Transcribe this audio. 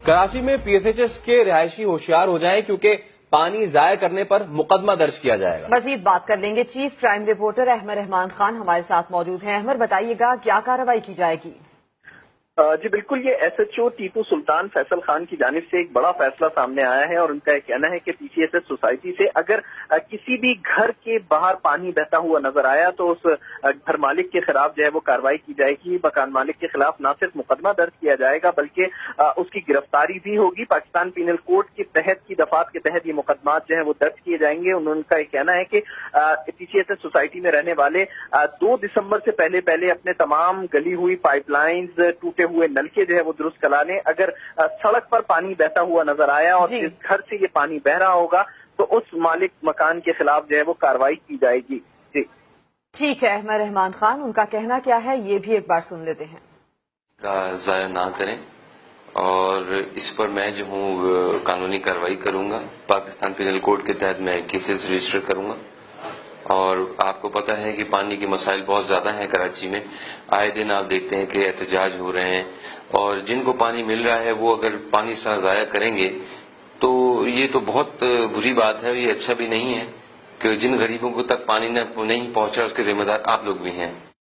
کراچی میں PSHs کے رہائشی ہوشیار ہو جائیں کیونکہ پانی ضائع کرنے پر مقدمہ درج کیا جائے گا۔ مزید بات کر لیں گے، چیف کرائم رپورٹر احمد رحمان خان ہمارے ساتھ موجود ہیں۔ احمد، بتائیے گا کیا کارروائی کی جائے گی؟ جی بالکل، یہ SHO ٹیپو سلطان فیصل خان کی جانب سے ایک بڑا فیصلہ سامنے آیا ہے اور ان کا یہ کہنا ہے کہ PCHS سوسائٹی سے اگر کسی بھی گھر کے باہر پانی بہتا ہوا نظر آیا تو اس گھر مالک کے خلاف جو ہے وہ کارروائی کی جائے گی۔ مکان مالک کے خلاف نہ صرف مقدمہ درج کیا جائے گا بلکہ اس کی گرفتاری بھی ہوگی۔ پاکستان پینل کوڈ کے تحت کی دفعات کے تحت یہ مقدمات جو ہیں وہ درج کیے جائیں گے۔ ان کا یہ کہنا ہے کہ PCHS سوسائٹی میں رہنے والے 2 دسمبر سے پہلے اپنے تمام گلی ہوئی پائپ لائنز، ٹوٹے ہوئے نلکے جو ہے وہ درست کرا لیں۔ اگر سڑک پر پانی بہتا ہوا نظر آیا اور جس گھر سے یہ پانی بہ رہا ہوگا تو اس مالک مکان کے خلاف جو ہے وہ کارروائی کی جائے گی۔ جی ٹھیک ہے احمد رحمان خان، ان کا کہنا کیا ہے یہ بھی ایک بار سن لیتے ہیں۔ ضائع نہ کریں اور اس پر میں جو ہوں قانونی کارروائی کروں گا۔ پاکستان پینل کوڈ کے تحت میں کیسز رجسٹر کروں گا اور آپ کو پتہ ہے کہ پانی کے مسائل بہت زیادہ ہیں کراچی میں۔ آئے دن آپ دیکھتے ہیں کہ احتجاج ہو رہے ہیں اور جن کو پانی مل رہا ہے وہ اگر پانی اس طرح ضائع کریں گے تو یہ تو بہت بری بات ہے، یہ اچھا بھی نہیں ہے کہ جن غریبوں کو تک پانی نہیں پہنچا اس کے ذمہ دار آپ لوگ بھی ہیں۔